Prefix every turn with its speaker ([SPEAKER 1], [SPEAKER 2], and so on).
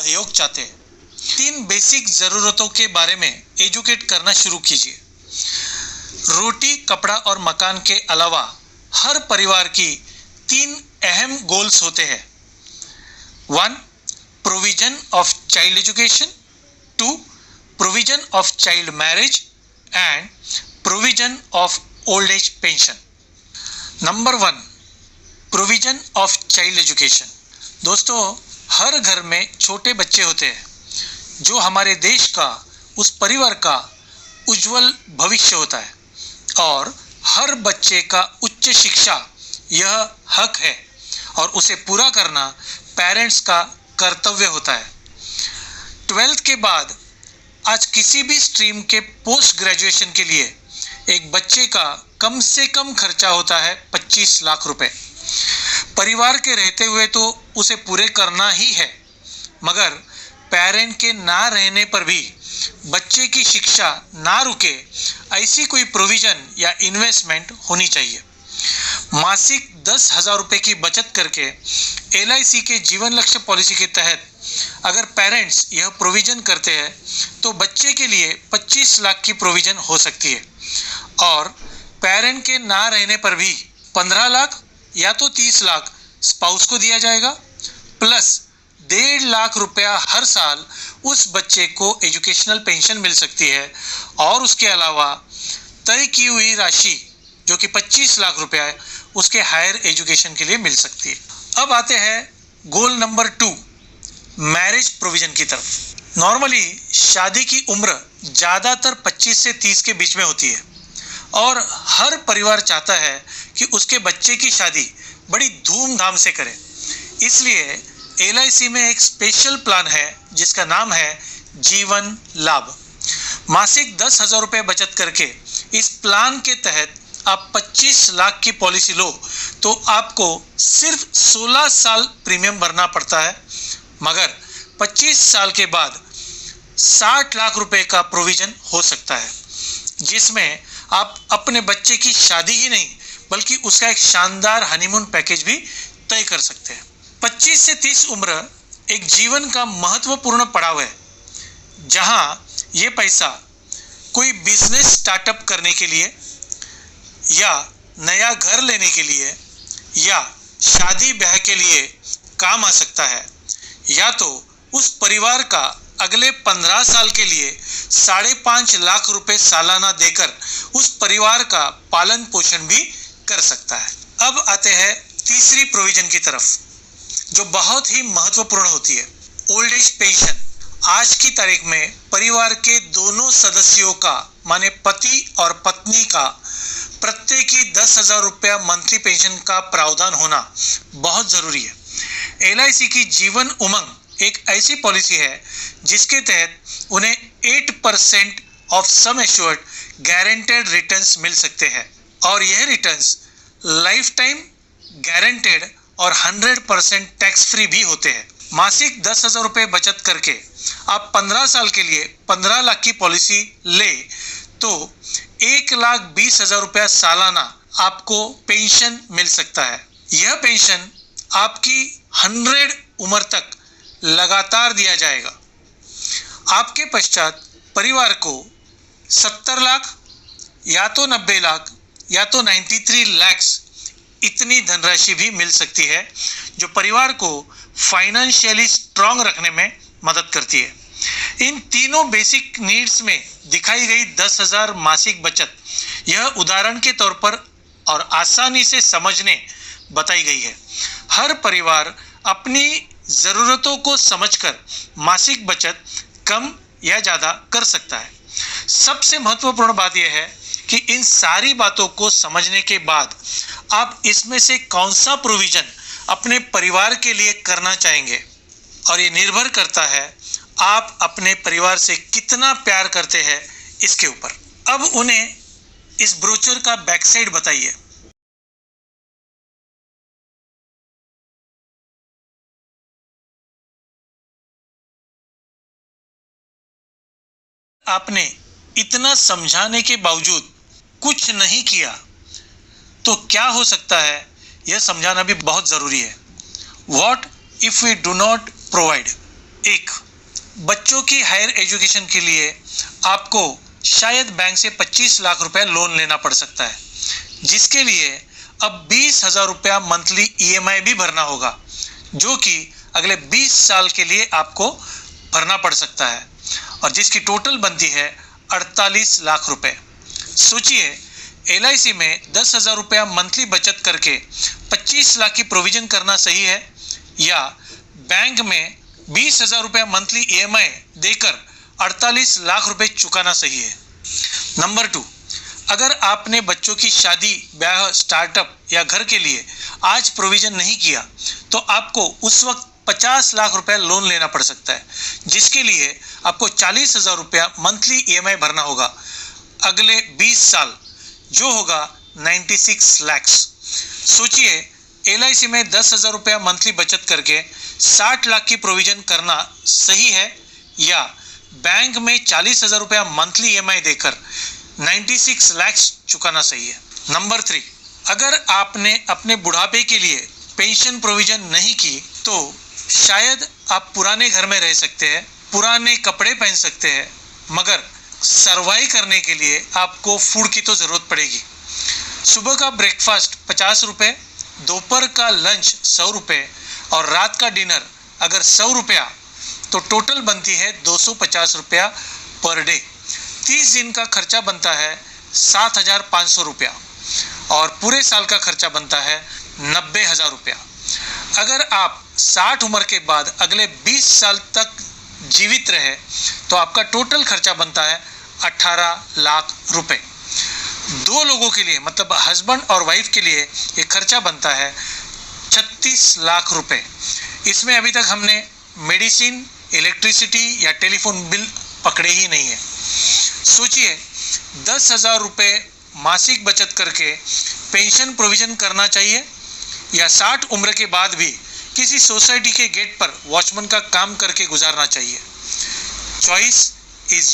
[SPEAKER 1] सहयोग चाहते हैं। 3 बेसिक ज़रूरतों के बारे में एजुकेट करना शुरू कीजिए। रोटी, कपड़ा और मकान के अलावा हर परिवार की 3 अहम गोल्स होते हैं। 1. Provision of child education, 2. Provision of child marriage and provision of old age pension. Number 1, provision of child education. दोस्तों, हर घर में छोटे बच्चे होते हैं जो हमारे देश का, उस परिवार का उज्जवल भविष्य होता है और हर बच्चे का उच्च शिक्षा यह हक है और उसे पूरा करना पेरेंट्स का कर्तव्य होता है। 12th के बाद आज किसी भी स्ट्रीम के पोस्ट ग्रेजुएशन के लिए एक बच्चे का कम से कम खर्चा होता है 25 लाख रुपए। परिवार के रहते हुए तो उसे पूरे करना ही है, मगर पेरेंट के ना रहने पर भी बच्चे की शिक्षा ना रुके, ऐसी कोई प्रोविजन या इन्वेस्टमेंट होनी चाहिए। मासिक 10,000 रुपये की बचत करके LIC के जीवन लक्ष्य पॉलिसी के तहत अगर पेरेंट्स यह प्रोविजन करते हैं तो बच्चे के लिए 25 लाख की प्रोविजन हो सकती है और पेरेंट के ना रहने पर भी 15 लाख या तो 30 लाख स्पाउस को दिया जाएगा, प्लस 1.5 लाख रुपया हर साल उस बच्चे को एजुकेशनल पेंशन मिल सकती है और उसके अलावा तय की हुई राशि जो कि 25 लाख रुपया है उसके हायर एजुकेशन के लिए मिल सकती है। अब आते हैं गोल नंबर 2, मैरिज प्रोविजन की तरफ। नॉर्मली शादी की उम्र ज़्यादातर 25 से 30 के बीच में होती है और हर परिवार चाहता है कि उसके बच्चे की शादी बड़ी धूमधाम से करे। इसलिए LIC में एक स्पेशल प्लान है जिसका नाम है जीवन लाभ। मासिक 10,000 रुपये बचत करके इस प्लान के तहत आप 25 लाख की पॉलिसी लो तो आपको सिर्फ 16 साल प्रीमियम भरना पड़ता है, मगर 25 साल के बाद 60 लाख रुपए का प्रोविजन हो सकता है, जिसमें आप अपने बच्चे की शादी ही नहीं बल्कि उसका एक शानदार हनीमून पैकेज भी तय कर सकते हैं। 25 से 30 उम्र एक जीवन का महत्वपूर्ण पड़ाव है जहां ये पैसा कोई बिजनेस स्टार्टअप करने के लिए या नया घर लेने के लिए या शादी ब्याह के लिए काम आ सकता है, या तो उस परिवार का अगले 15 साल के लिए 5.5 लाख रुपए सालाना देकर उस परिवार का पालन पोषण भी कर सकता है। अब आते हैं तीसरी प्रोविजन की तरफ जो बहुत ही महत्वपूर्ण होती है, ओल्ड एज पेंशन। आज की तारीख में परिवार के दोनों सदस्यों का माने पति और पत्नी का प्रत्येक ही 10,000 रुपया मंथली पेंशन का प्रावधान होना बहुत जरूरी है। LIC की जीवन उमंग एक ऐसी पॉलिसी है जिसके तहत उन्हें 8% of sum assured guaranteed returns मिल सकते हैं और यह रिटर्न्स लाइफ टाइम गारंटेड और 100% टैक्स फ्री भी होते हैं। मासिक 10,000 रुपये बचत करके आप 15 साल के लिए 15 लाख की पॉलिसी ले तो 1,20,000 रुपया सालाना आपको पेंशन मिल सकता है। यह पेंशन आपकी 100 उम्र तक लगातार दिया जाएगा। आपके पश्चात परिवार को 70 लाख या तो 90 लाख या तो 93 लाख इतनी धनराशि भी मिल सकती है जो परिवार को फाइनेंशियली स्ट्रांग रखने में मदद करती है। इन तीनों बेसिक नीड्स में दिखाई गई 10,000 मासिक बचत यह उदाहरण के तौर पर और आसानी से समझने बताई गई है। हर परिवार अपनी ज़रूरतों को समझकर मासिक बचत कम या ज़्यादा कर सकता है। सबसे महत्वपूर्ण बात यह है कि इन सारी बातों को समझने के बाद आप इसमें से कौन सा प्रोविजन अपने परिवार के लिए करना चाहेंगे और ये निर्भर करता है आप अपने परिवार से कितना प्यार करते हैं इसके ऊपर। अब उन्हें इस ब्रोचर का बैक साइड बताइए। आपने इतना समझाने के बावजूद कुछ नहीं किया तो क्या हो सकता है यह समझाना भी बहुत ज़रूरी है। What if we do not provide? एक, बच्चों की हायर एजुकेशन के लिए आपको शायद बैंक से 25 लाख रुपए लोन लेना पड़ सकता है, जिसके लिए अब 20,000 रुपया मंथली EMI भी भरना होगा, जो कि अगले 20 साल के लिए आपको भरना पड़ सकता है और जिसकी टोटल बनती है 48 लाख रुपए। सोचिए, LIC में 10,000 रुपया मंथली बचत करके 25 लाख की प्रोविजन करना सही है या बैंक में 20,000 रुपया मंथली EMI देकर 48 लाख रुपए चुकाना सही है। नंबर 2, अगर आपने बच्चों की शादी, ब्याह, स्टार्टअप या घर के लिए आज प्रोविजन नहीं किया तो आपको उस वक्त 50 लाख रुपया लोन लेना पड़ सकता है, जिसके लिए आपको 40,000 रुपया मंथली EMI भरना होगा अगले 20 साल, जो होगा 96 लाख। सोचिए, LIC में 10,000 रुपया मंथली बचत करके 60 लाख की प्रोविजन करना सही है या बैंक में 40,000 रुपया मंथली EMI देकर 96 लाख चुकाना सही है। नंबर 3, अगर आपने अपने बुढ़ापे के लिए पेंशन प्रोविजन नहीं की तो शायद आप पुराने घर में रह सकते हैं, पुराने कपड़े पहन सकते हैं, मगर सर्वाइव करने के लिए आपको फूड की तो ज़रूरत पड़ेगी। सुबह का ब्रेकफास्ट 50 रुपये, दोपहर का लंच 100 रुपये और रात का डिनर अगर 100 रुपया, तो टोटल बनती है 250 रुपया पर डे। 30 दिन का खर्चा बनता है 7,500 रुपया और पूरे साल का खर्चा बनता है 90,000 रुपया। अगर आप 60 उम्र के बाद अगले 20 साल तक जीवित रहे तो आपका टोटल खर्चा बनता है 18 लाख रुपए। 2 लोगों के लिए, मतलब हस्बैंड और वाइफ के लिए, ये खर्चा बनता है 36 लाख रुपए। इसमें अभी तक हमने मेडिसिन, इलेक्ट्रिसिटी या टेलीफोन बिल पकड़े ही नहीं है। सोचिए, 10,000 रुपये मासिक बचत करके पेंशन प्रोविजन करना चाहिए या 60 उम्र के बाद भी किसी सोसाइटी के गेट पर वॉचमैन का काम करके गुजारना चाहिए। Choice is